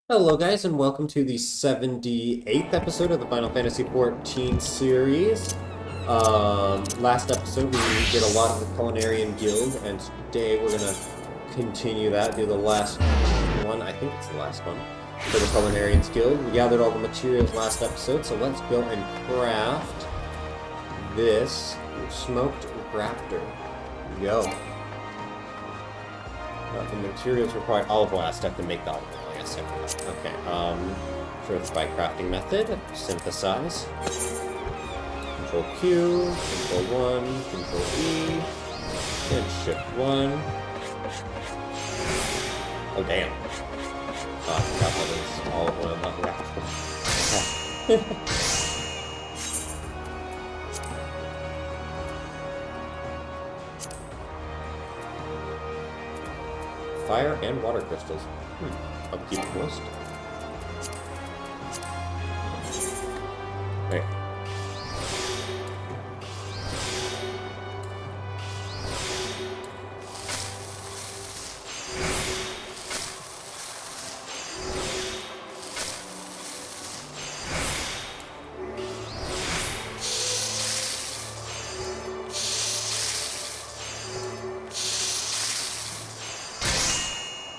Hello guys and welcome to the 78th episode of the Final Fantasy XIV series. Last episode we did a lot of the Culinarian Guild, and today we're gonna continue that, do the last one, I think it's the last one, for the Culinarians Guild. We gathered all the materials last episode, so let's go and craft this smoked raptor. Here we go. The materials required olive oil. I still have to make the olive oil. I guess. Okay. First by crafting method. Synthesize. Control Q. Control 1. Control E. And Shift 1. Oh damn. Oh, I forgot that is olive oil, not raptor. Fire and water crystals. I'll keep it moist. Okay.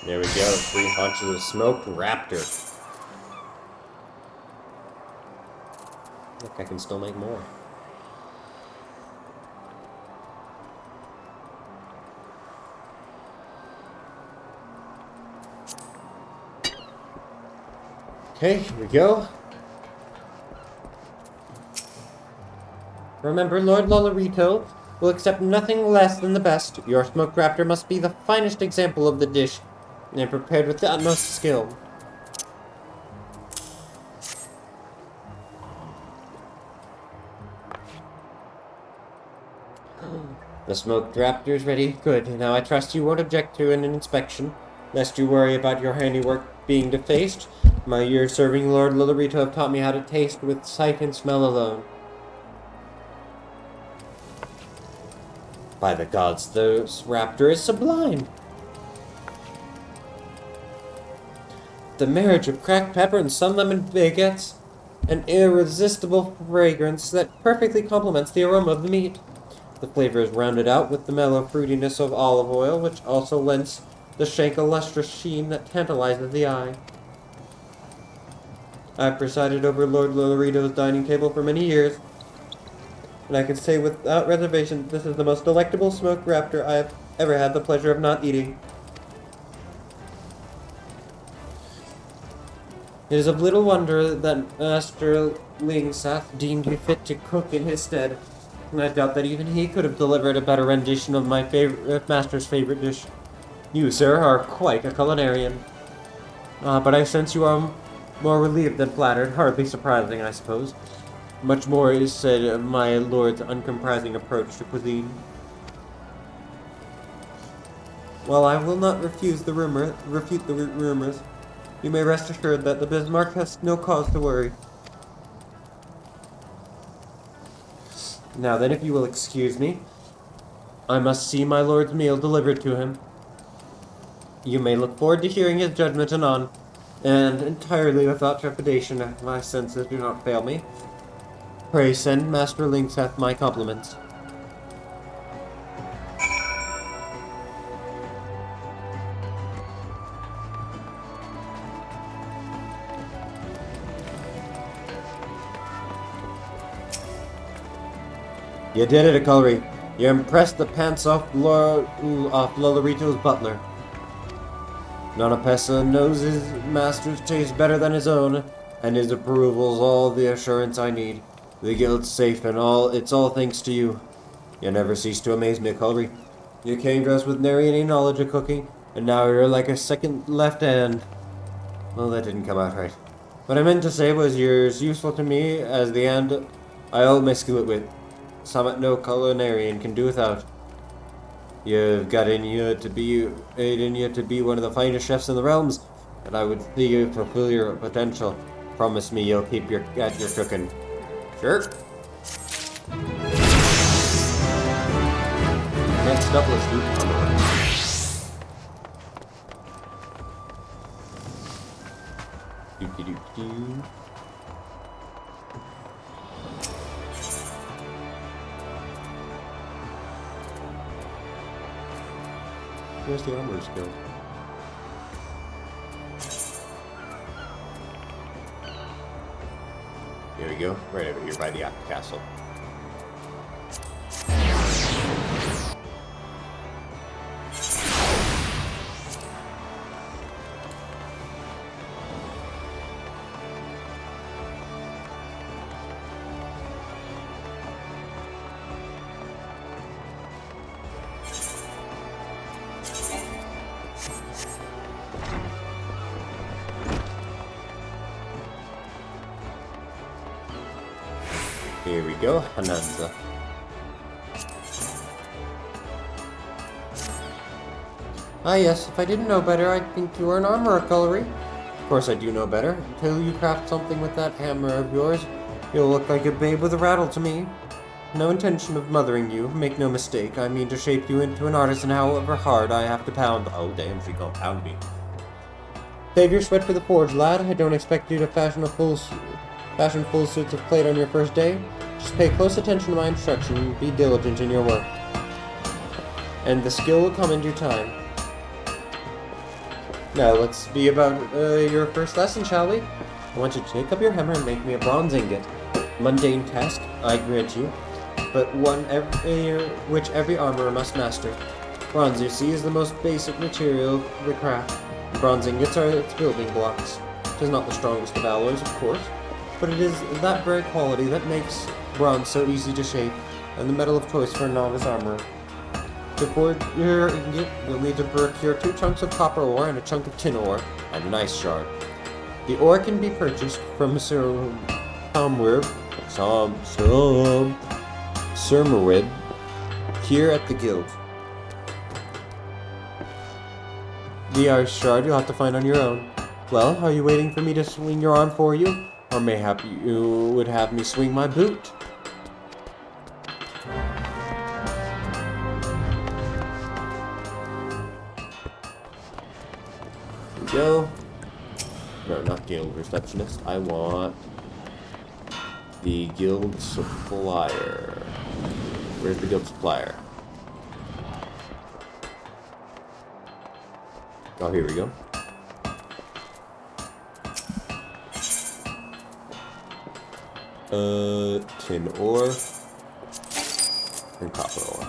There we go, 3 haunches of smoked raptor. Look, I can still make more. Okay, here we go. Remember, Lord Lolorito will accept nothing less than the best. Your smoked raptor must be the finest example of the dish, and prepared with the utmost skill. The smoked raptor's ready. Good. Now I trust you won't object to an inspection, lest you worry about your handiwork being defaced. My years serving Lord Lolorito have taught me how to taste with sight and smell alone. By the gods, this raptor is sublime. The marriage of cracked pepper and sun lemon baguettes, an irresistible fragrance that perfectly complements the aroma of the meat. The flavor is rounded out with the mellow fruitiness of olive oil, which also lends the shank a lustrous sheen that tantalizes the eye. I've presided over Lord Lolorito's dining table for many years, and I can say without reservation this is the most delectable smoked raptor I have ever had the pleasure of not eating. It is of little wonder that Master Lingsath deemed you fit to cook in his stead, and I doubt that even he could have delivered a better rendition of my master's favorite dish. You, sir, are quite a culinarian. But I sense you are more relieved than flattered, hardly surprising, I suppose. Much more is said of my lord's uncompromising approach to cuisine. While I will not refute the rumors, you may rest assured that the Bismarck has no cause to worry. Now then, if you will excuse me, I must see my lord's meal delivered to him. You may look forward to hearing his judgment anon, and entirely without trepidation if my senses do not fail me. Pray send Master Lingsath my compliments. You did it, Akulri. You impressed the pants off Lolorito's butler. Nonapessa knows his master's taste better than his own, and his approval's all the assurance I need. The guild's safe, and it's all thanks to you. You never cease to amaze me, Akulri. You came to us with nary any knowledge of cooking, and now you're like a second left hand. Well, that didn't come out right. What I meant to say was you're as useful to me as the hand I hold my skillet with. Summit no culinarian can do without. You've got in you to be one of the finest chefs in the realms, and I would see you fulfill your potential. Promise me you'll keep at your cooking. Sure. Next up, let's do armor. Doo-doo-doo-doo. Where's the armorer's guild? Here we go, right over here by the castle. Here we go, Hananza. Ah yes, if I didn't know better, I'd think you were an armorer, Cullery. Of course I do know better. Until you craft something with that hammer of yours, you'll look like a babe with a rattle to me. No intention of mothering you, make no mistake. I mean to shape you into an artisan however hard I have to pound. Oh damn, she gonna pound me. Save your sweat for the forge, lad. I don't expect you to fashion full suits of plate on your first day. Just pay close attention to my instruction and be diligent in your work. And the skill will come in due time. Now let's be about your first lesson, shall we? I want you to take up your hammer and make me a bronze ingot. Mundane task, I grant you, but one which every armorer must master. Bronze, you see, is the most basic material of the craft. Bronze ingots are its building blocks. It is not the strongest of alloys, of course, but it is that very quality that makes bronze so easy to shape, and the metal of choice for a novice armorer. To forge your ingot, you'll need to procure 2 chunks of copper ore and a chunk of tin ore, and an ice shard. The ore can be purchased from Sir Surmerwid here at the guild. The ice shard you'll have to find on your own. Well, are you waiting for me to swing your arm for you? Or mayhap you would have me swing my boot? Here we go. No, not guild receptionist. I want the guild supplier. Where's the guild supplier? Oh, here we go. Tin ore and copper ore.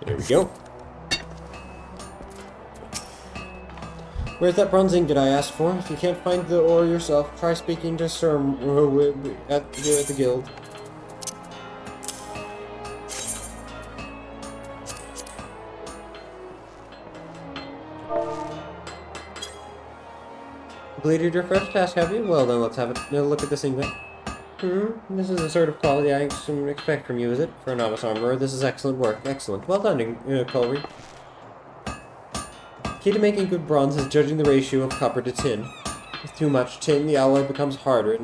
There we go. Where's that bronze ingot I asked for? If you can't find the ore yourself, try speaking to Sir at the guild. Completed your first task, have you? Well then, let's have a look at this ingot. This is the sort of quality I expect from you, is it? For a novice armorer, this is excellent work. Excellent. Well done, Cullery. Key to making good bronze is judging the ratio of copper to tin. With too much tin, the alloy becomes harder,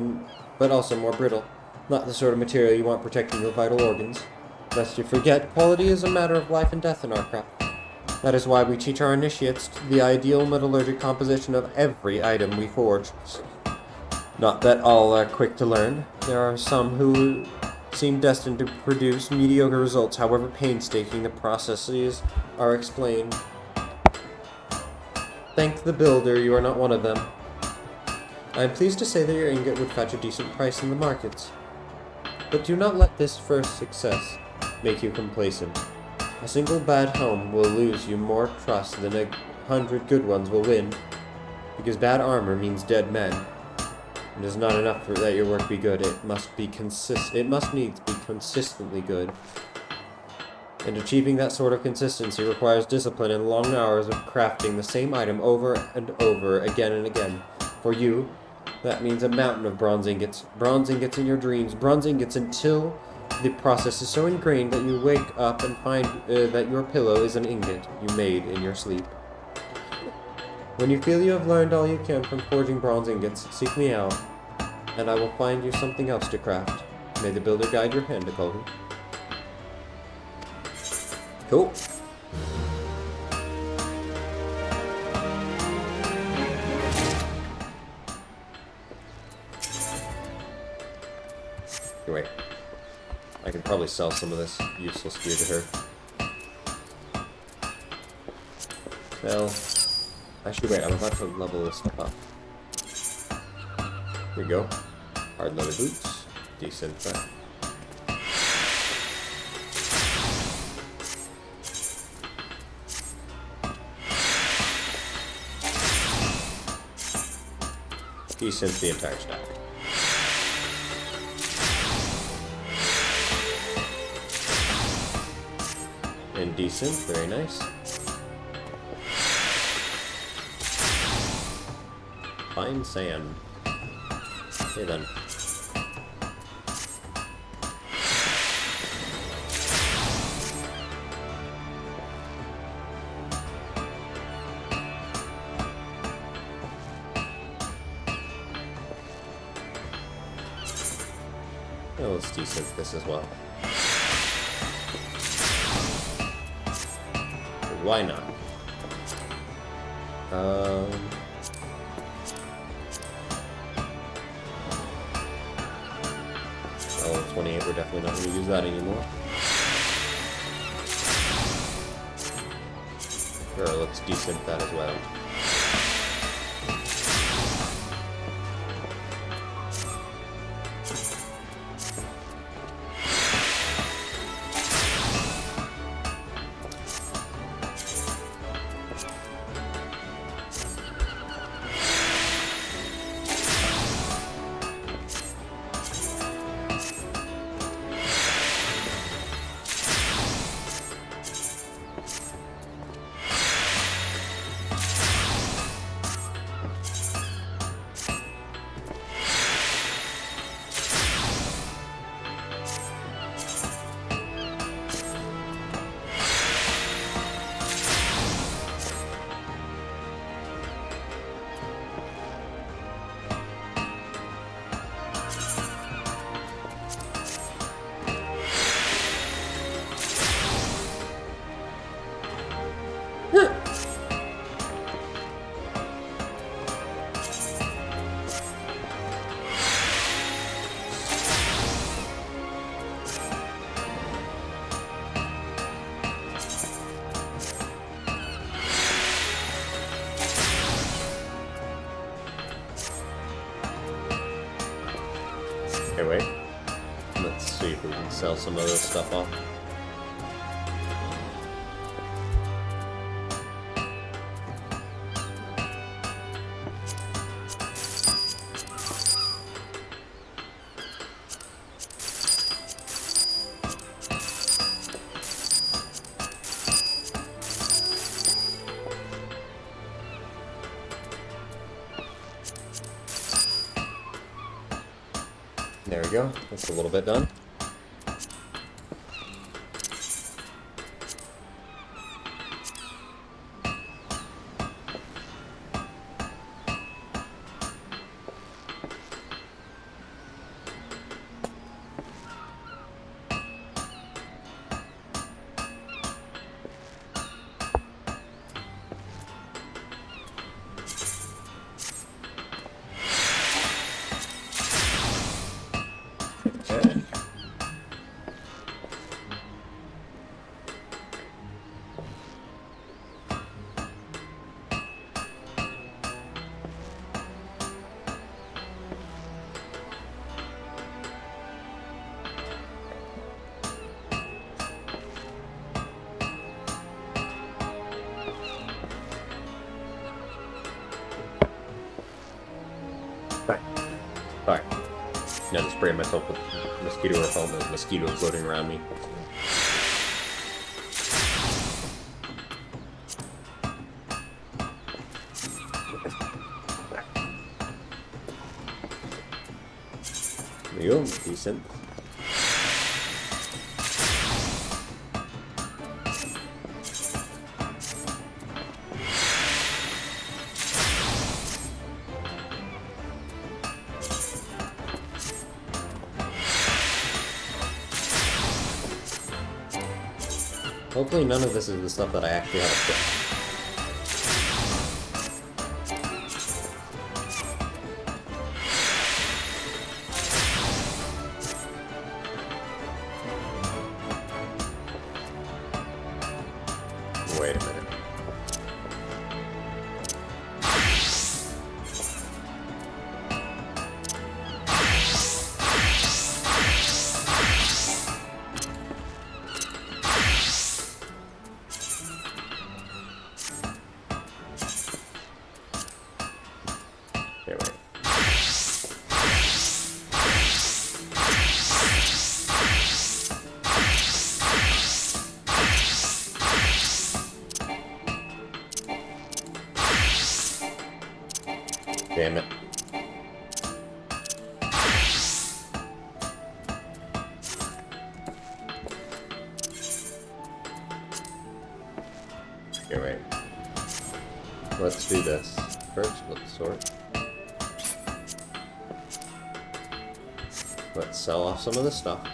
but also more brittle. Not the sort of material you want protecting your vital organs. Lest you forget, quality is a matter of life and death in our craft. That is why we teach our initiates the ideal metallurgic composition of every item we forge. Not that all are quick to learn. There are some who seem destined to produce mediocre results, however painstaking the processes are explained. Thank the builder, you are not one of them. I am pleased to say that your ingot would fetch a decent price in the markets. But do not let this first success make you complacent. A single bad home will lose you more trust than 100 good ones will win, because bad armor means dead men. It is not enough that your work be good, it must needs be consistently good. And achieving that sort of consistency requires discipline and long hours of crafting the same item over and over, again and again. For you, that means a mountain of bronze ingots. Bronze ingots in your dreams. Bronze ingots until the process is so ingrained that you wake up and find that your pillow is an ingot you made in your sleep. When you feel you have learned all you can from forging bronze ingots, seek me out, and I will find you something else to craft. May the builder guide your hand, Colby. Cool. Wait. I can probably sell some of this useless gear to her. Sell. Actually, wait, I'm about to level this stuff up. Here we go. Hard leather boots. Decent, right? Decent, the entire stack. Indecent, very nice. Fine sand. Okay then. Oh, let's desynth this as well. Why not? Oh, 28, we're definitely not going to use that anymore. Sure, let's desynth that as well. Okay, wait. Let's see if we can sell some of this stuff off. There we go. That's a little bit done. Okay. Bye. Bye. Now just spraying myself with mosquito repellent as mosquitoes floating around me. There you go, decent. Hopefully none of this is the stuff that I actually have equipped. Wait a minute. Here, wait. Damn it. Here, wait. Let's do this. First, let's sort. Let's sell off some of this stuff.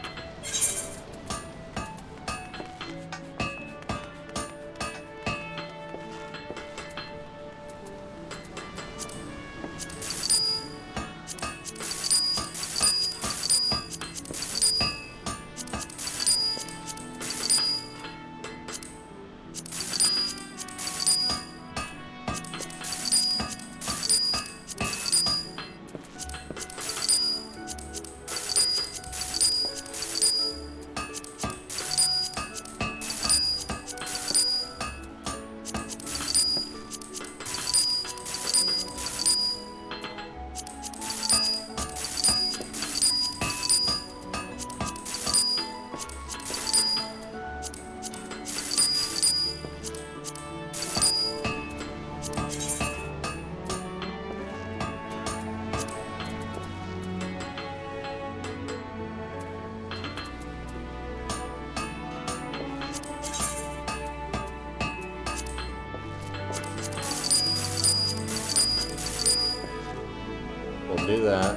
We'll do that.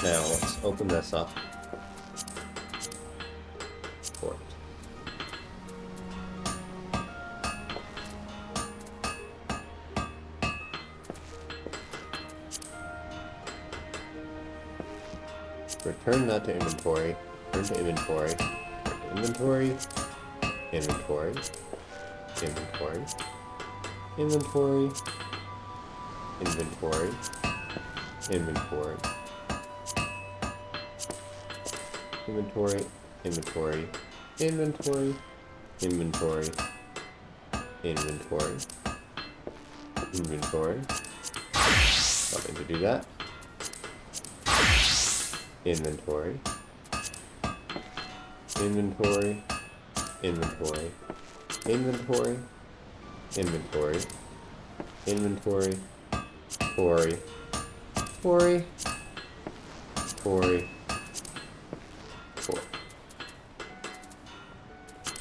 Now let's open this up. Port. Return that to inventory. Return to inventory. Inventory. Inventory. Inventory. Inventory. Inventory. Inventory. Inventory. Inventory. Inventory. Inventory. Inventory. Inventory. Nothing to do that. Inventory. Inventory. Inventory. Inventory. Inventory. Inventory. Tory. Tory. Tory. Tory.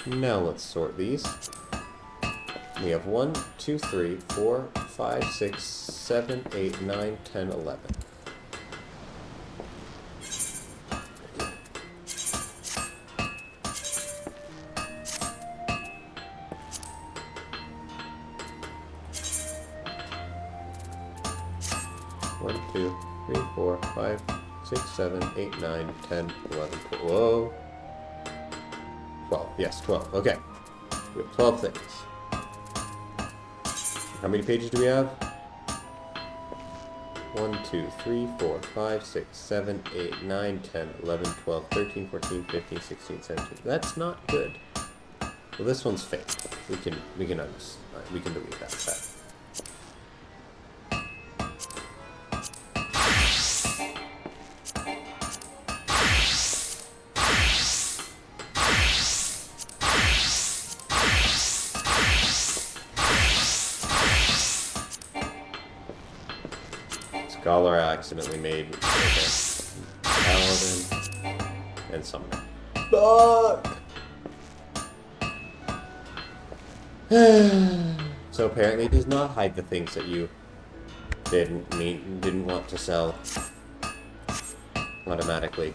Now let's sort these. We have 1, 2, 3, 4, 5, 6, 7, 8, 9, 10, 11. One, 2, 3, 4, 5, 6, 7, 8, 9, 10, 11, 12. Whoa. 12. Yes, 12. Okay. We have 12 things. How many pages do we have? 1, 2, 3, 4, 5, 6, 7, 8, 9, 10, 11, 12, 13, 14, 15, 16, 17. That's not good. Well, this one's fake. We can delete that. Scholar accidentally made Paladin and Summoner. Fuck! So apparently it does not hide the things that you didn't want to sell automatically.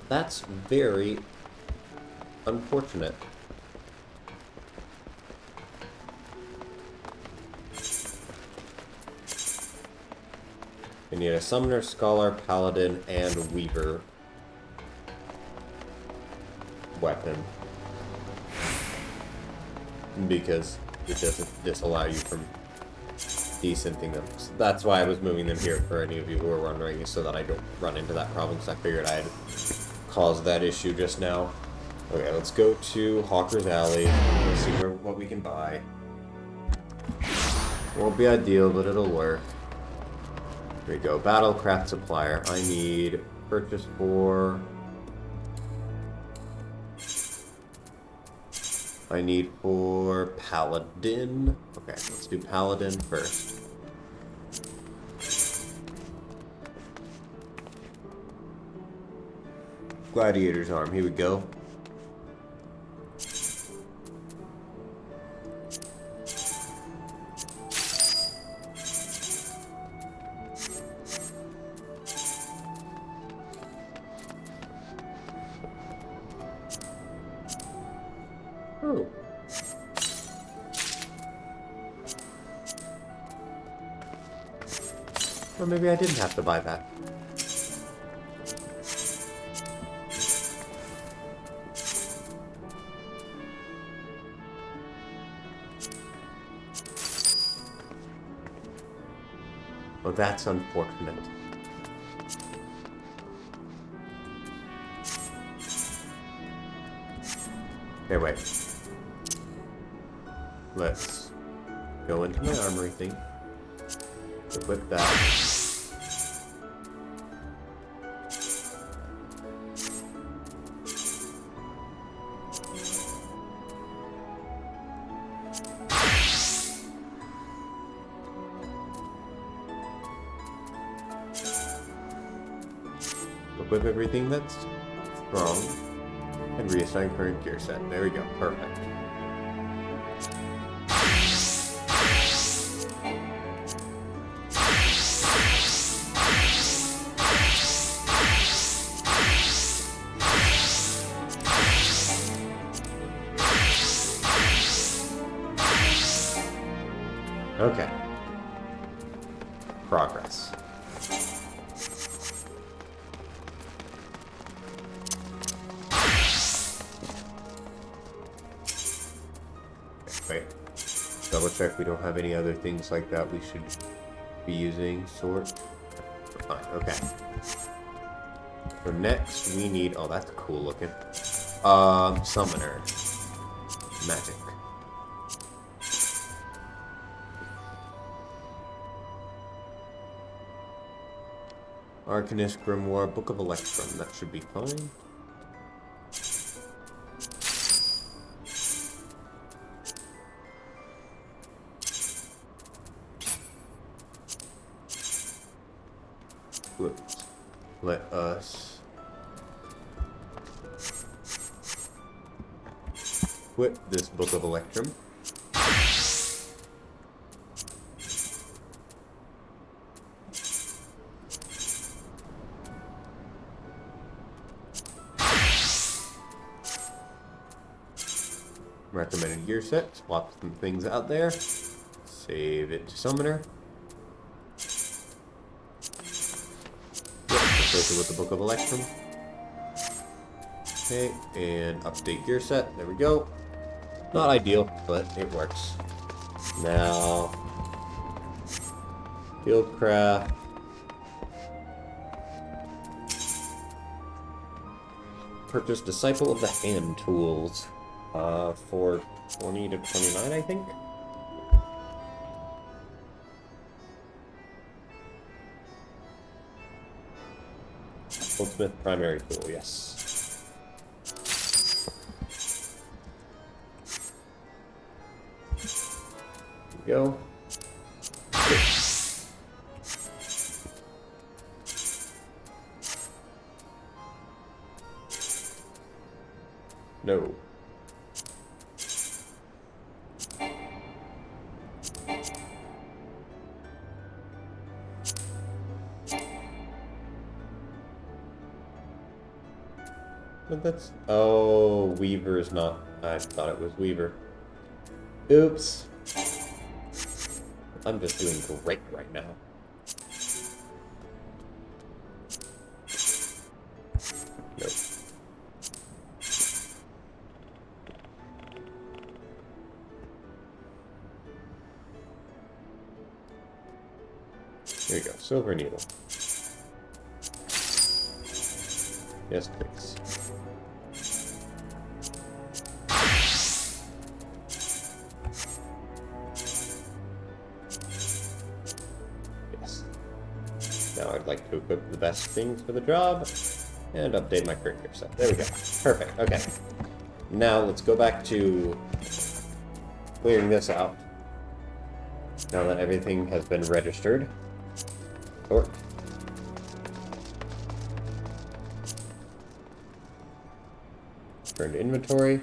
That's very unfortunate. We need a Summoner, Scholar, Paladin, and Weaver weapon. Because it doesn't disallow you from decenting them. So that's why I was moving them here for any of you who are wondering, is so that I don't run into that problem, because I figured I had caused that issue just now. Okay, let's go to Hawker's Alley. Let's see what we can buy. Won't be ideal, but it'll work. Here we go. Battlecraft Supplier. I need purchase for... I need for Paladin. Okay, let's do Paladin first. Gladiator's Arm. Here we go. Oh. Or maybe I didn't have to buy that. Oh, that's unfortunate. Okay, wait. Let's go into my armory thing. Equip that. Equip everything that's strong. And reassign current gear set. There we go. Perfect. Okay. Progress. Wait. Double check we don't have any other things like that we should be using. Sword. Fine. Okay. So next we need... Oh, that's cool looking. Summoner. Magic. Arcanist, Grimoire, Book of Electrum. That should be fine. Let us equip this Book of Electrum. Recommended gear set. Swap some things out there. Save it to Summoner. Replace it with the Book of Electrum. Okay, and update gear set. There we go. Not ideal, but it works. Now, Fieldcraft. Purchase Disciple of the Hand Tools. For 20 to 29, I think. Goldsmith primary tool, yes. There we go. No. But that's... Oh, Weaver is not... I thought it was Weaver. Oops. I'm just doing great right now. Nope. Here you go, silver needle. Yes, please. Yes. Now I'd like to equip the best things for the job and update my career set. There we go. Perfect. Okay. Now let's go back to clearing this out. Now that everything has been registered. Sort. Turn to inventory.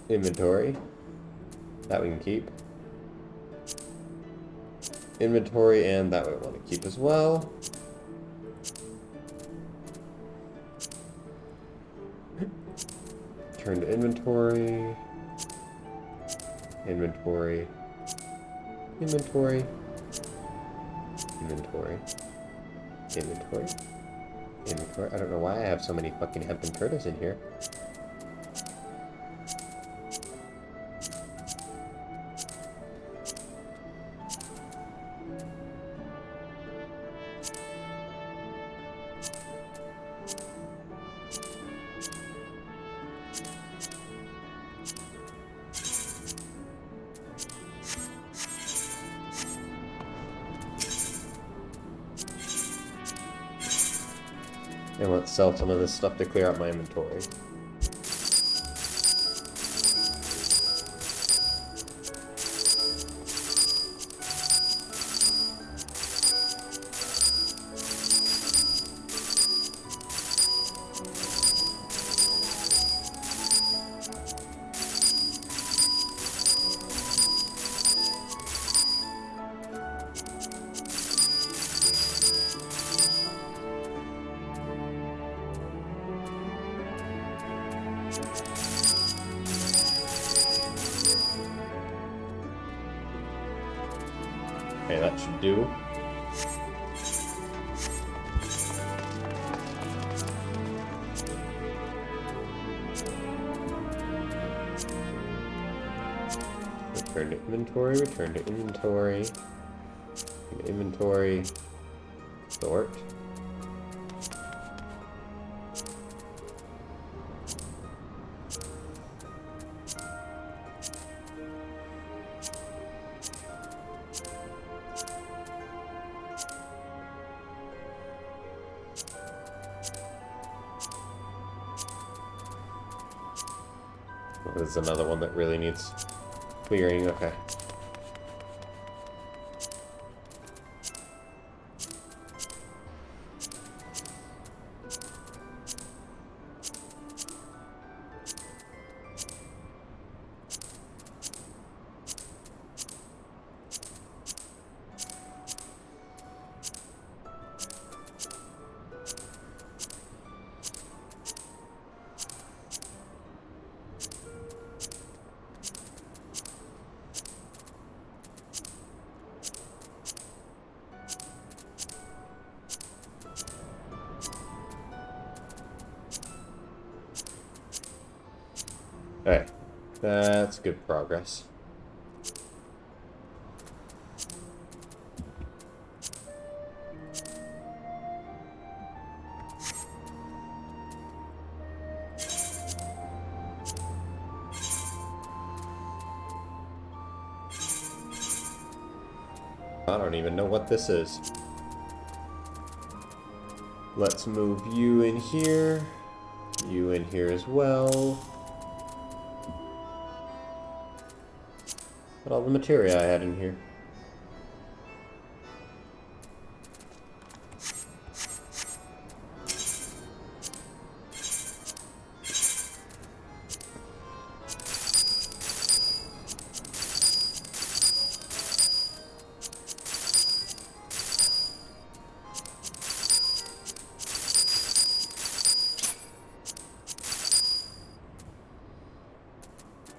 Inventory. That we can keep. Inventory, and that we want to keep as well. Turn to inventory. Inventory. Inventory. Inventory. Inventory. Inventory. I don't know why I have so many fucking hemp and turtles in here. And let's sell some of this stuff to clear out my inventory. Okay, that should do. Return to inventory, return to inventory. Inventory. Sort. This is another one that really needs clearing. Okay. Alright, that's good progress. I don't even know what this is. Let's move you in here as well. But all the materia I had in here.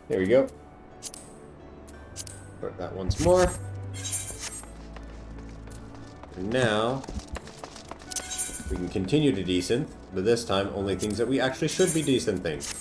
There we go. Put that once more. And now we can continue to desynth, but this time only things that we actually should be desynthing.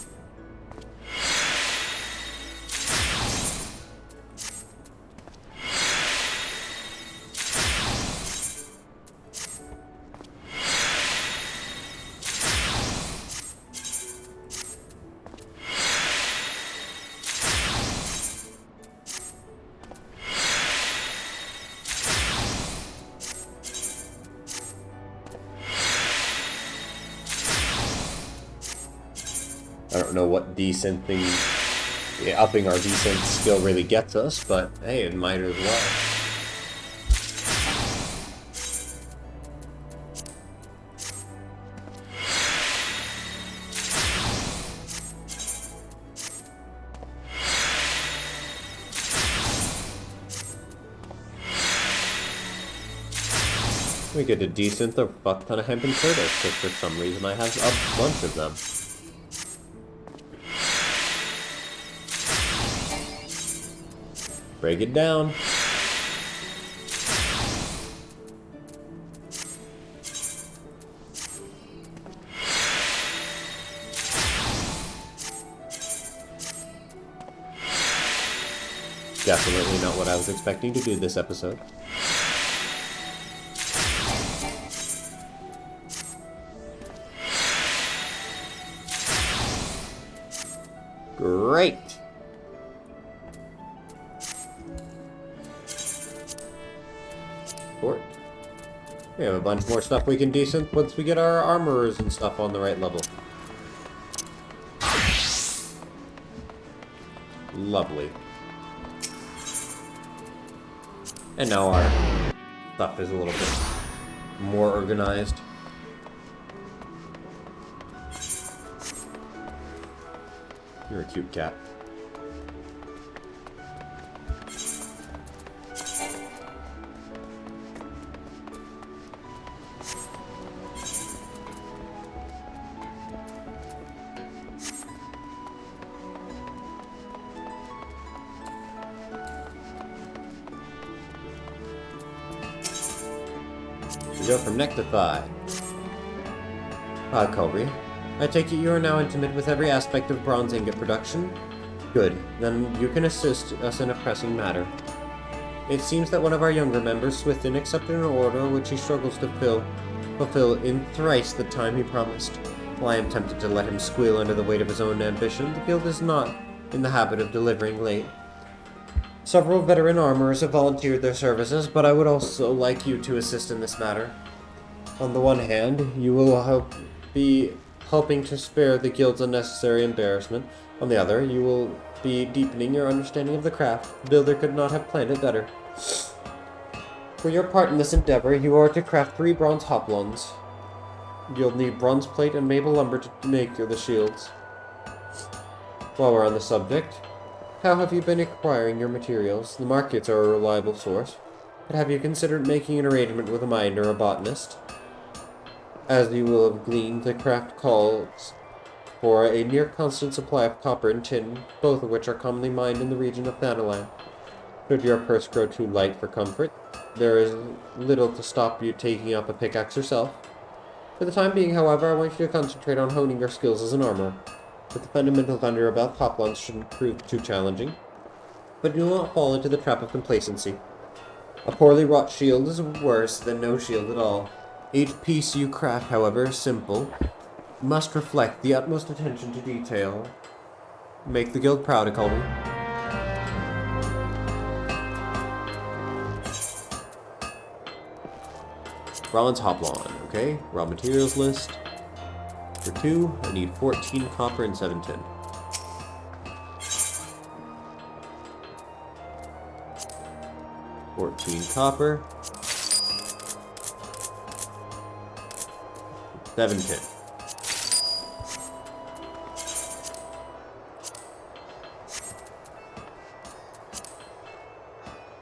I don't know what desynthing, upping our desynth skill really gets us, but hey, it might as well. We get to desynth a fuck ton of hemp and turtles, because for some reason I have a bunch of them. Break it down. Definitely not what I was expecting to do this episode. Great! We have a bunch more stuff we can desynth once we get our armorers and stuff on the right level. Lovely. And now our stuff is a little bit more organized. You're a cute cat. We go from neck to thigh. Culry, I take it you are now intimate with every aspect of bronze ingot production? Good, then you can assist us in a pressing matter. It seems that one of our younger members, Swithin, accepted an order which he struggles to fulfill in thrice the time he promised. While I am tempted to let him squeal under the weight of his own ambition, the guild is not in the habit of delivering late. Several veteran armorers have volunteered their services, but I would also like you to assist in this matter. On the one hand, you will be helping to spare the guild's unnecessary embarrassment. On the other, you will be deepening your understanding of the craft. The builder could not have planned it better. For your part in this endeavor, you are to craft 3 bronze hoplons. You'll need bronze plate and maple lumber to make the shields. While we're on the subject, how have you been acquiring your materials? The markets are a reliable source, but have you considered making an arrangement with a miner or a botanist? As you will have gleaned, the craft calls for a near constant supply of copper and tin, both of which are commonly mined in the region of Thanalan. Should your purse grow too light for comfort, there is little to stop you taking up a pickaxe yourself. For the time being, however, I want you to concentrate on honing your skills as an armorer. But the fundamentals under your belt, hoplons shouldn't prove too challenging. But do not fall into the trap of complacency. A poorly wrought shield is worse than no shield at all. Each piece you craft, however simple, must reflect the utmost attention to detail. Make the guild proud, Culver. Bronze hoplon, okay. Raw materials list. For 2, I need 14 copper and 7 tin. Copper. 7 tin.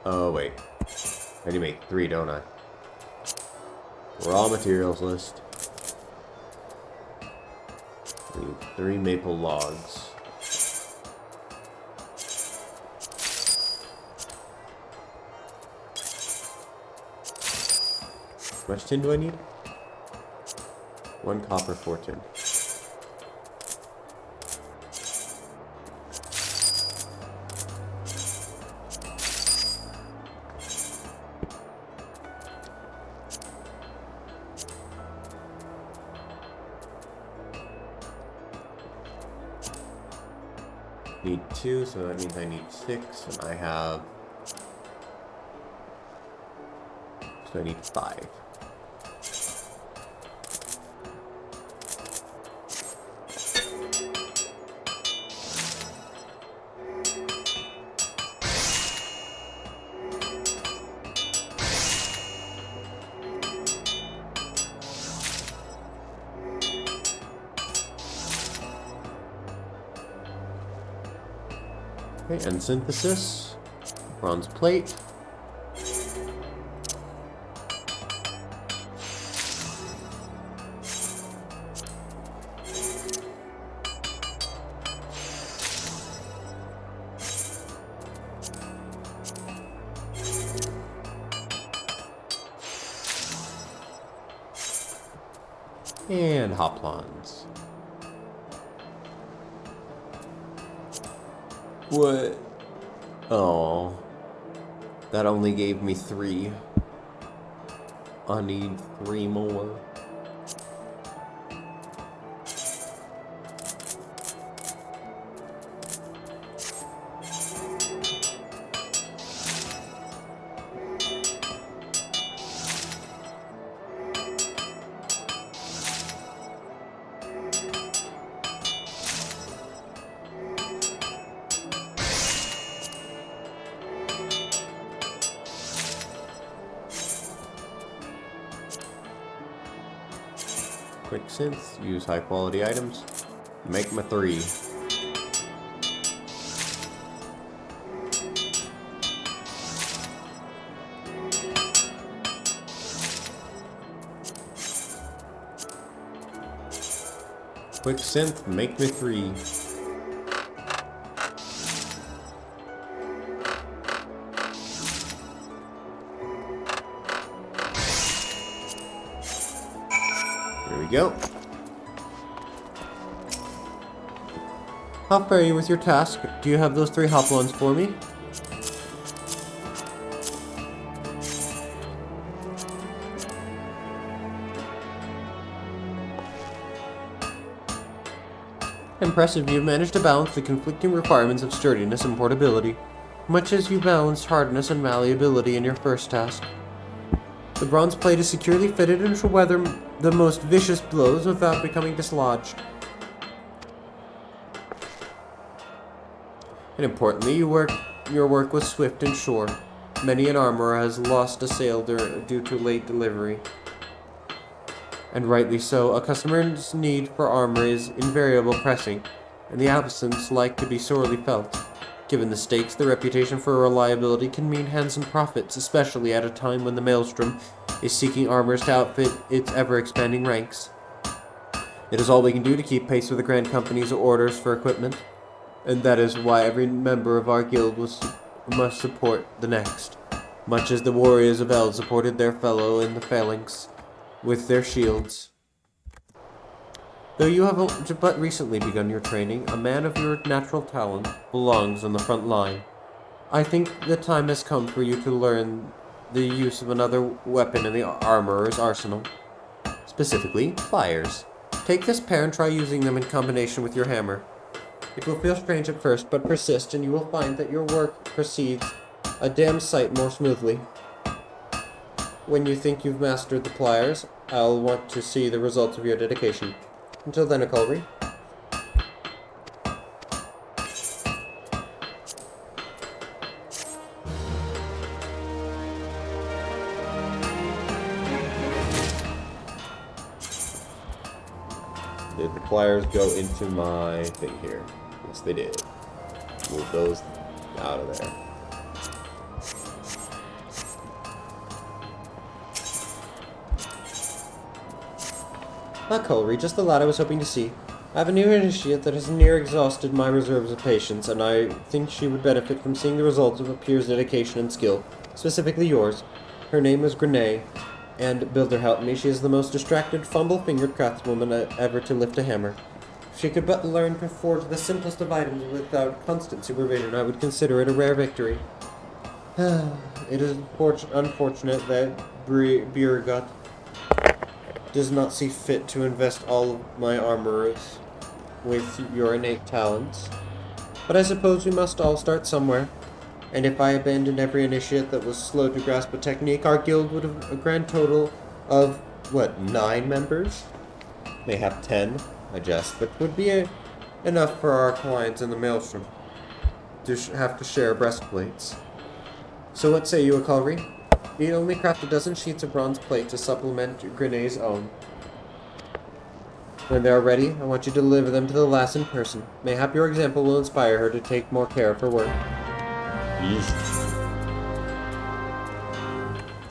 Oh wait. I need to make 3, don't I? Raw materials list. We need 3 maple logs. How much tin do I need? 1 copper, 4 tin. Need 2, so that means I need 6, and I have... So I need 5. Okay, and synthesis. Bronze plate. And hoplons. What? Oh. That only gave me 3. I need 3 more. Quick synth, use high quality items, make my 3. Quick synth, make me 3. There we go. How far are you with your task? Do you have those 3 hoplons for me? Impressive, you've managed to balance the conflicting requirements of sturdiness and portability, much as you balanced hardness and malleability in your first task. The bronze plate is securely fitted and shall weather the most vicious blows without becoming dislodged. And importantly, your work was swift and sure. Many an armorer has lost a sale due to late delivery. And rightly so, a customer's need for armor is invariable pressing, and the absence like to be sorely felt. Given the stakes, the reputation for reliability can mean handsome profits, especially at a time when the Maelstrom is seeking armors to outfit its ever-expanding ranks. It is all we can do to keep pace with the Grand Company's orders for equipment, and that is why every member of our guild must support the next, much as the warriors of Eld supported their fellow in the phalanx with their shields. Though you have but recently begun your training, a man of your natural talent belongs on the front line. I think the time has come for you to learn the use of another weapon in the armorer's arsenal. Specifically, pliers. Take this pair and try using them in combination with your hammer. It will feel strange at first, but persist and you will find that your work proceeds a damn sight more smoothly. When you think you've mastered the pliers, I'll want to see the results of your dedication. Until then, Akulri. Did the pliers go into my thing here? Yes, they did. Move those out of there. Akulri, just the lad I was hoping to see. I have a new initiate that has near exhausted my reserves of patience, and I think she would benefit from seeing the results of a peer's dedication and skill, specifically yours. Her name is Grenay. And Builder helped me. She is the most distracted, fumble-fingered craftswoman ever to lift a hammer. If she could but learn to forge the simplest of items without constant supervision, I would consider it a rare victory. It is unfortunate that Birgut does not see fit to invest all of my armorers with your innate talents. But I suppose we must all start somewhere. And if I abandoned every initiate that was slow to grasp a technique, our guild would have a grand total of, 9 members? May have 10, I jest, but would be enough for our clients in the Maelstrom to have to share breastplates. So what say you, Akalri? Need only craft a dozen sheets of bronze plate to supplement Grene's own. When they are ready, I want you to deliver them to the lass in person. Mayhap your example will inspire her to take more care of her work.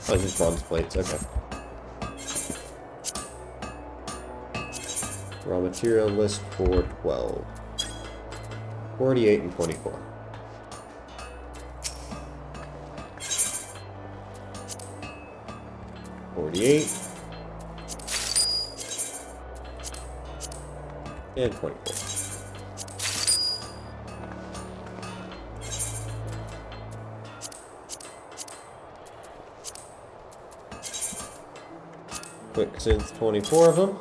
Oh, just bronze plates, okay. Raw material list for 12. 48 and 24. And 24. Quick synth, 24 of them.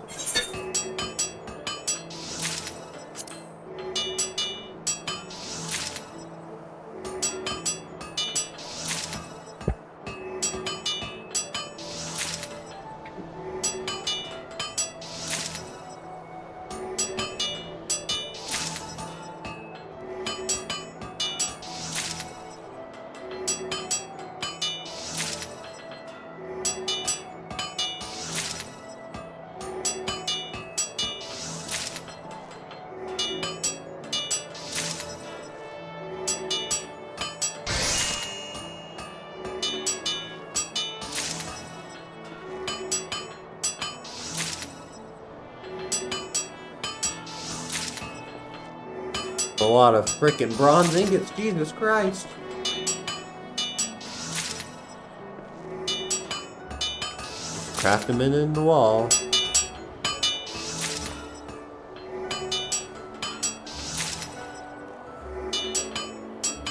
A lot of frickin' bronze ingots, Jesus Christ. Craft them in the wall.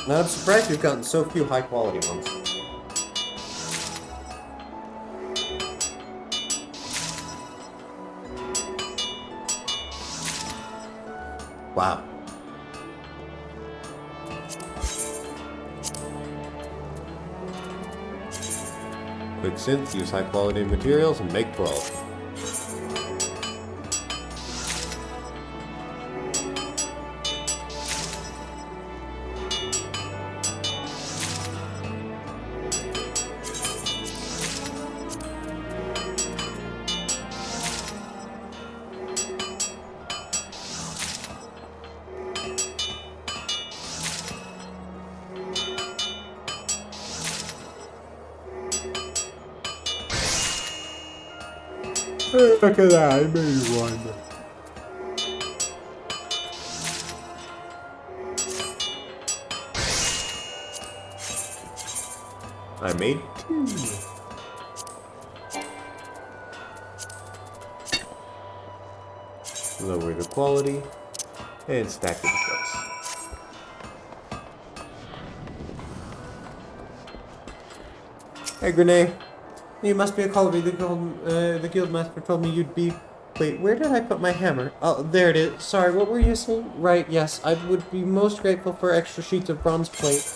Now I'm surprised we've gotten so few high quality ones. Wow. Quick synth, use high quality materials, and make 12. Look at that, I made one. I made 2. Lower the quality and stack it in place. Hey, Grenade. You must be a Colby. The guildmaster told me you'd be... Wait, where did I put my hammer? Oh, there it is. Sorry, what were you saying? Right, yes. I would be most grateful for extra sheets of bronze plate.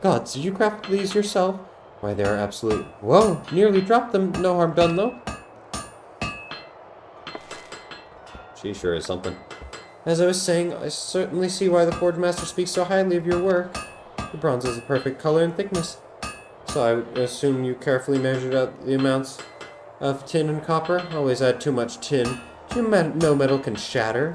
Gods, did you craft these yourself? Why, they are absolute... Whoa, nearly dropped them. No harm done, though. She sure is something. As I was saying, I certainly see why the Forge Master speaks so highly of your work. The bronze is the perfect color and thickness. So I would assume you carefully measured out the amounts of tin and copper. Always add too much tin. You know metal can shatter.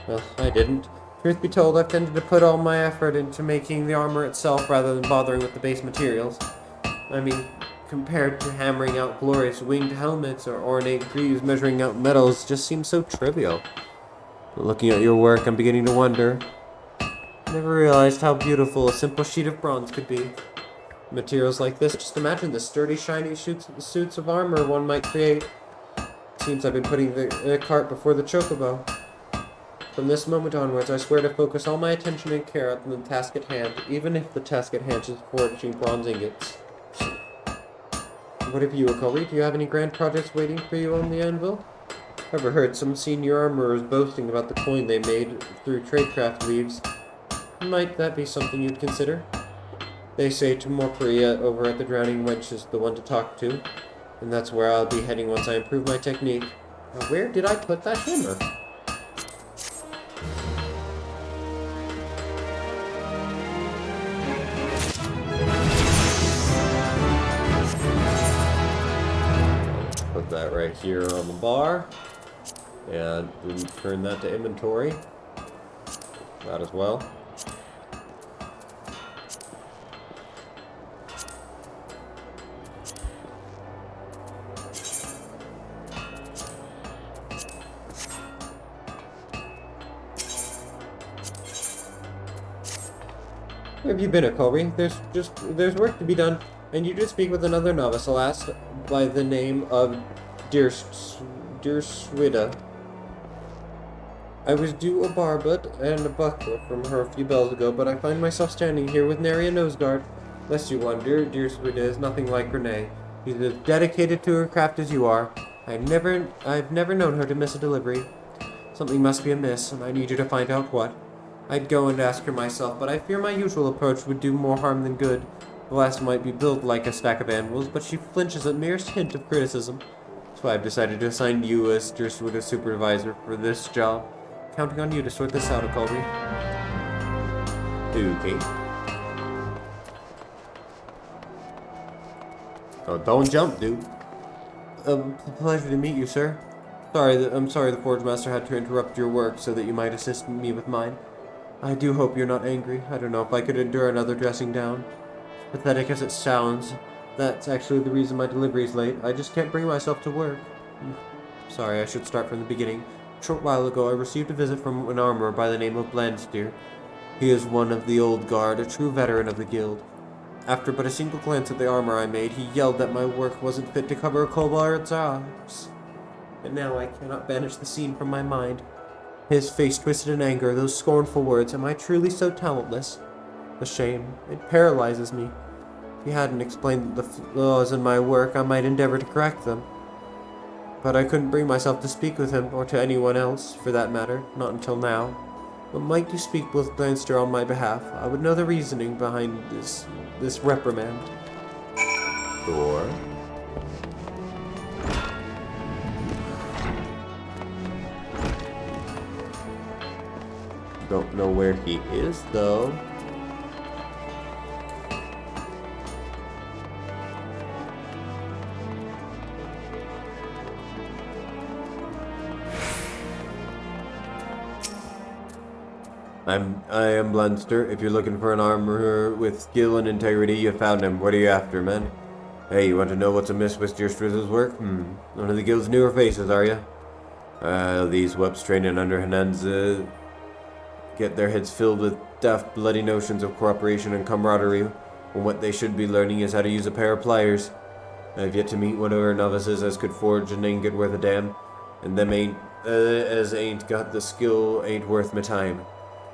Well, I didn't. Truth be told, I've tended to put all my effort into making the armor itself rather than bothering with the base materials. I mean, compared to hammering out glorious winged helmets or ornate greaves, measuring out metals just seems so trivial. Looking at your work, I'm beginning to wonder. Never realized how beautiful a simple sheet of bronze could be. Materials like this, just imagine the sturdy, shiny suits of armor one might create. Seems I've been putting the cart before the chocobo. From this moment onwards, I swear to focus all my attention and care on the task at hand, even if the task at hand is forging bronze ingots. What of you, Akali? Do you have any grand projects waiting for you on the anvil? Ever heard some senior armorers boasting about the coin they made through tradecraft weaves? Might that be something you'd consider? They say Tomokuri over at the Drowning Wench is the one to talk to, and that's where I'll be heading once I improve my technique. Now, where did I put that hammer? Put that right here on the bar, and turn that to inventory. That as well. Where have you been, Akali? There's work to be done, and you did speak with another novice, alas, by the name of Swida. I was due a barbet and a buckler from her a few bells ago, but I find myself standing here with nary a noseguard. Lest you wonder, Swida is nothing like Renee. She's as dedicated to her craft as you are. I've never known her to miss a delivery. Something must be amiss, and I need you to find out what. I'd go and ask her myself, but I fear my usual approach would do more harm than good. The last might be built like a stack of anvils, but she flinches at merest hint of criticism. That's why I've decided to assign you as Derswood's supervisor for this job. Counting on you to sort this out, Akali. Okay. Oh, don't jump, dude. Pleasure to meet you, sir. I'm sorry the Forge Master had to interrupt your work so that you might assist me with mine. I do hope you're not angry. I don't know if I could endure another dressing down. Pathetic as it sounds, that's actually the reason my delivery's late. I just can't bring myself to work. Sorry, I should start from the beginning. A short while ago, I received a visit from an armorer by the name of Blandsteer. He is one of the old guard, a true veteran of the guild. After but a single glance at the armor I made, he yelled that my work wasn't fit to cover a kobold's eyes. And now I cannot banish the scene from my mind. His face twisted in anger, those scornful words, am I truly so talentless? The shame, it paralyzes me. If he hadn't explained the flaws in my work, I might endeavor to correct them. But I couldn't bring myself to speak with him, or to anyone else, for that matter, not until now. But might you speak with Blanster on my behalf? I would know the reasoning behind this reprimand. Sure. Don't know where he is, though. I am Blanster. If you're looking for an armorer with skill and integrity, you found him. What are you after, man? Hey, you want to know what's amiss with your Strizzle's work? One of the guild's newer faces, are you? These whelps training under Hananza get their heads filled with daft, bloody notions of cooperation and camaraderie, when what they should be learning is how to use a pair of pliers. I've yet to meet one of our novices as could forge an ingot worth a damn, and them ain't got the skill ain't worth my time.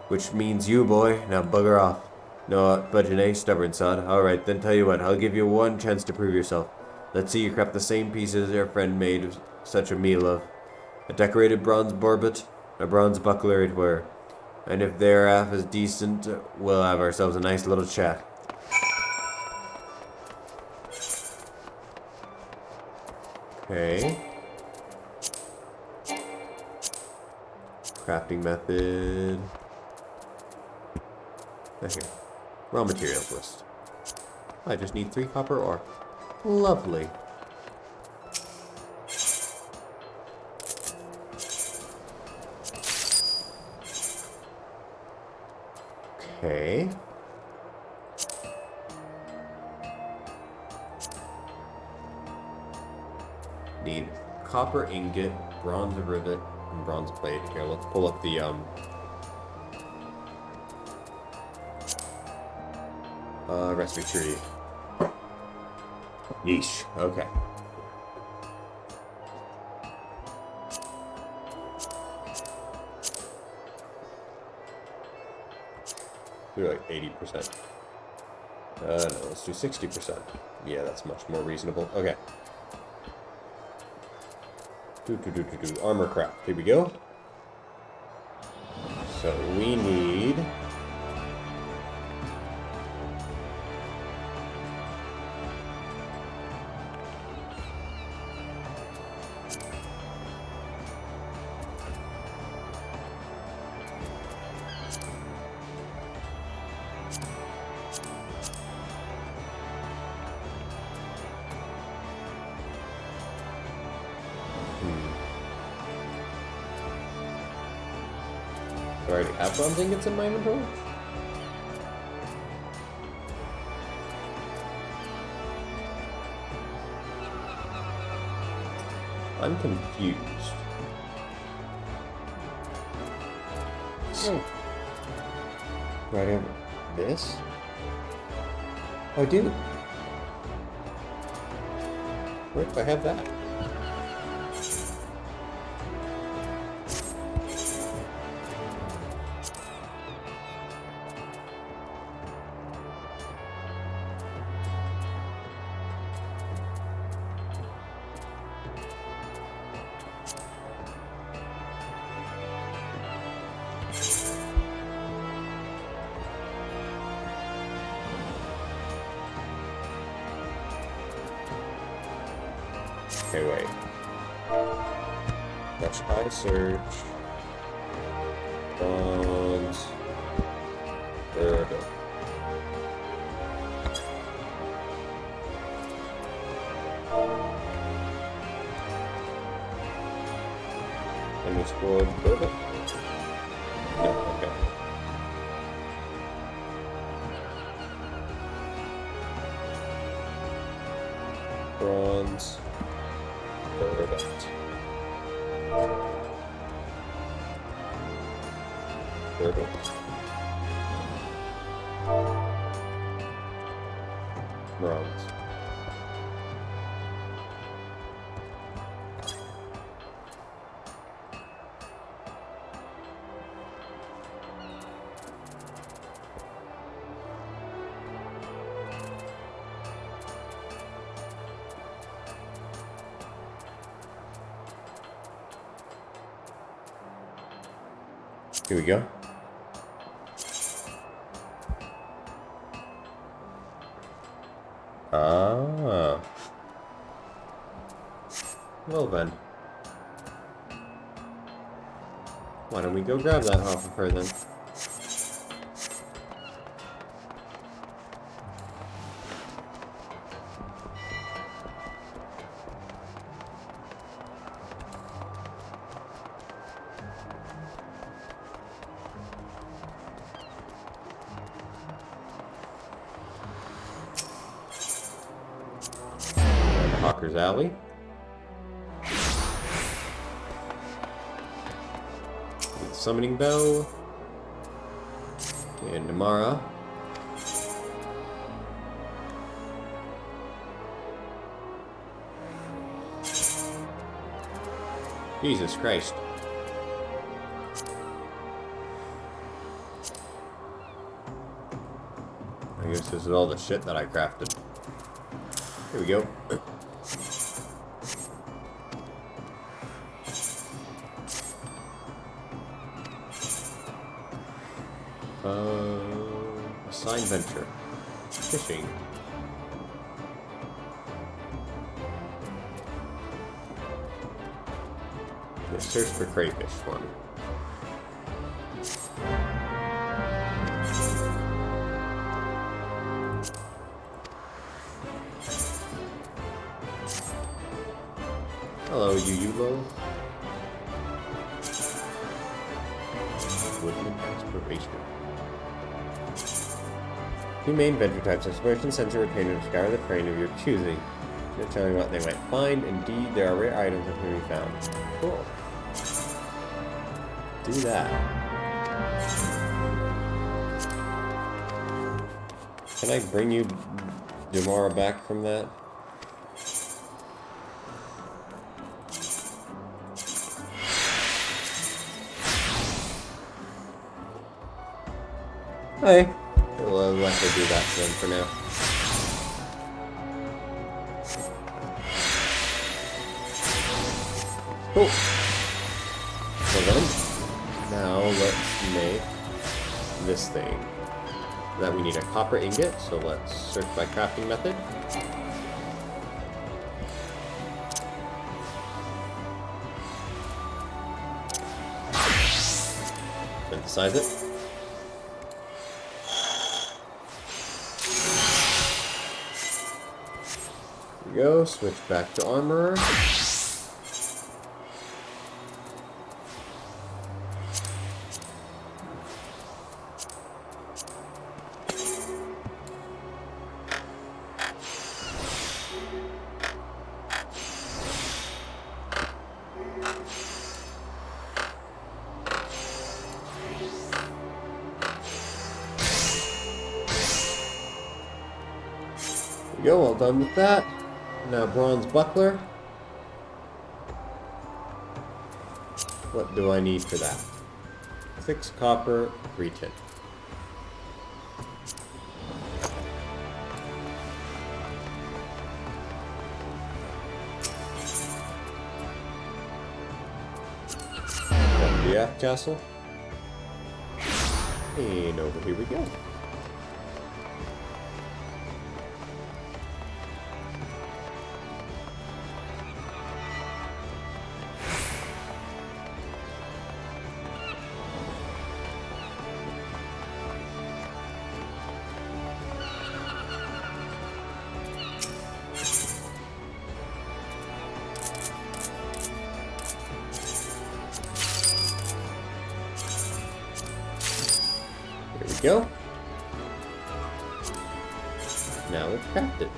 Which means you, boy. Now bugger off. No, budging, eh? Stubborn sod. Alright, then tell you what, I'll give you one chance to prove yourself. Let's see you craft the same pieces your friend made such a meal of. A decorated bronze barbet, a bronze buckler it were. And if they're half as decent, we'll have ourselves a nice little chat. Okay. Crafting method. Here. Raw materials list. I just need 3 copper ore. Lovely. Okay. Need copper ingot, bronze rivet, Bronze plate. Here, let's pull up the recipe tree. Yeesh. Okay. We're like 80%. No, let's do 60%. Yeah, that's much more reasonable. Okay. Armor craft. Here we go. So we need... Do I already have bronze ingots in my inventory? I'm confused. Oh. Do I have this? Oh, I do. Where do I have that? Okay, wait. Let's try search. Bronze. There we go. Underscore bourbon? No, okay. Bronze. Perfect. Perfect. Bronze. Here we go. Ah. Well then. Why don't we go grab that off of her then? Hawker's Alley. With Summoning Bell. And Namara. Jesus Christ. I guess this is all the shit that I crafted. Here we go. Assigned venture. Fishing. Let's search for crayfish for me. Hello, Yulo. Woodland exploration. Two main venture types: exploration, sensor, retainer, to scour the terrain of your choosing. You're telling what they might find. Indeed, there are rare items that can be found. Cool. do that. Can I bring you Demara back from that? Hey. We'll let her do that then for now. Cool. Well then, now let's make this thing. That we need a copper ingot, so let's search by crafting method. Synthesize it. There we go, switch back to armorer. Go, well done with that. Now bronze buckler. What do I need for that? 6 copper, 3 tin. The F castle. And over here we go. Go. Now it's crafted.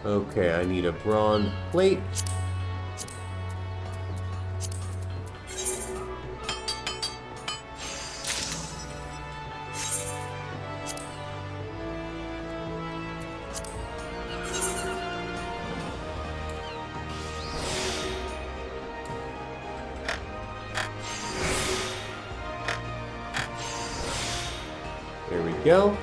Okay, I need a bronze plate. There we go.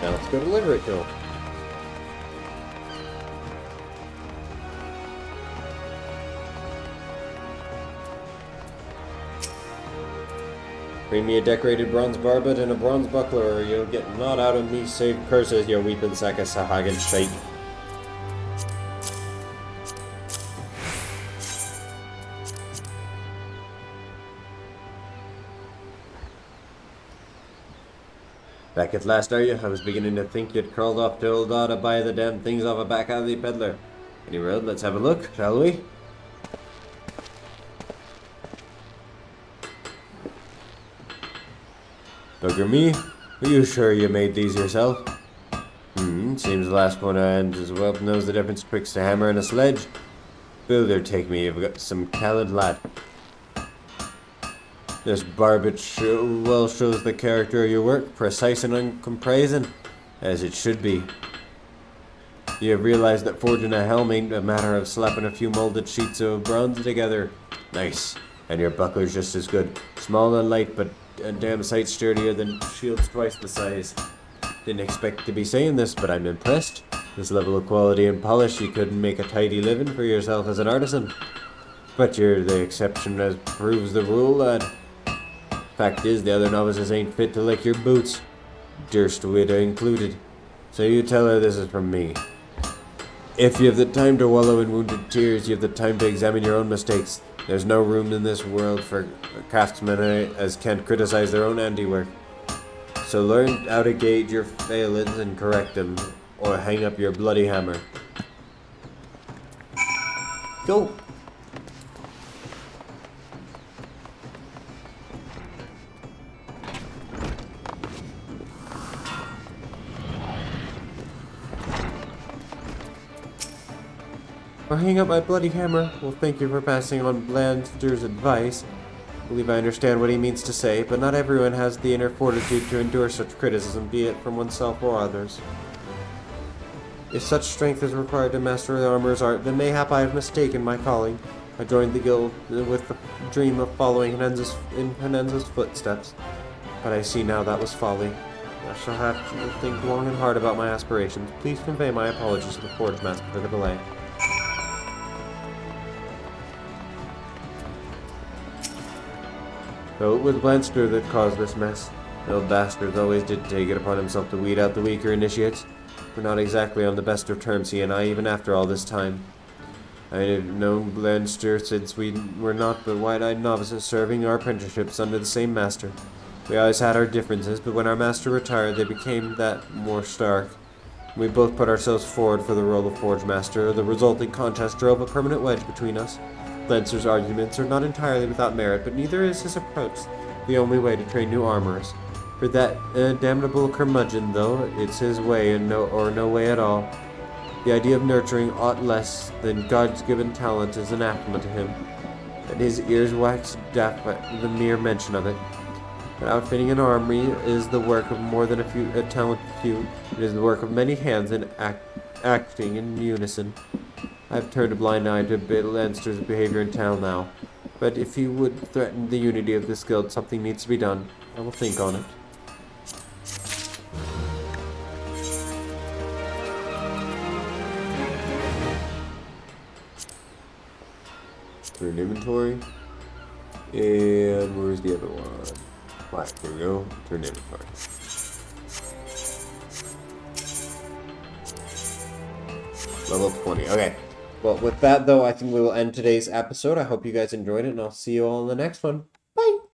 Now let's go deliver it to him. Bring me a decorated bronze barbet and a bronze buckler, or you'll get naught out of me save curses, your weeping sack of Sahagan shite. Back at last, are you? I was beginning to think you'd crawled off to old to buy the damn things off a back alley peddler. Any road? Let's have a look, shall we? Bugger me. Are you sure you made these yourself? Seems the last one and as well knows the difference betwixt a hammer and a sledge. Builder, take me, you've got some talent, lad. This barbet well shows the character of your work, precise and uncompromising, as it should be. You have realized that forging a helm ain't a matter of slapping a few molded sheets of bronze together. Nice. And your buckler's just as good. Small and light, but a damn sight sturdier than shields twice the size. Didn't expect to be saying this, but I'm impressed. This level of quality and polish, you couldn't make a tidy living for yourself as an artisan. But you're the exception as proves the rule, lad. Fact is, the other novices ain't fit to lick your boots. Durst widow included. So you tell her this is from me. If you have the time to wallow in wounded tears, you have the time to examine your own mistakes. There's no room in this world for craftsmen as can't criticize their own handiwork. So learn how to gauge your failings and correct them, or hang up your bloody hammer. Go! Or hang up my bloody hammer. Well, thank you for passing on Blanster's advice. I believe I understand what he means to say, but not everyone has the inner fortitude to endure such criticism, be it from oneself or others. If such strength is required to master the armorer's art, then mayhap I have mistaken my calling. I joined the guild with the dream of following in Hernanza's footsteps, but I see now that was folly. I shall have to think long and hard about my aspirations. Please convey my apologies to the Forge Master for the delay. So it was Blanster that caused this mess. The old bastard always did take it upon himself to weed out the weaker initiates. We're not exactly on the best of terms, he and I, even after all this time. I have known Blanster since we were not but wide-eyed novices serving our apprenticeships under the same master. We always had our differences, but when our master retired, they became that more stark. We both put ourselves forward for the role of Forge Master. The resulting contest drove a permanent wedge between us. Blanster's arguments are not entirely without merit, but neither is his approach the only way to train new armorers. For that damnable curmudgeon, though, it's his way and no way at all. The idea of nurturing aught less than God's given talent is anathema to him, and his ears wax deaf at the mere mention of it. But outfitting an army is the work of more than a talented few. It is the work of many hands and acting in unison. I've turned a blind eye to Blanster's behavior in town now, but if he would threaten the unity of this guild, something needs to be done. I will think on it. Turn inventory. And where's the other one? Right, there we go. Turn inventory. Level 20. Okay. Well, with that, though, I think we will end today's episode. I hope you guys enjoyed it, and I'll see you all in the next one.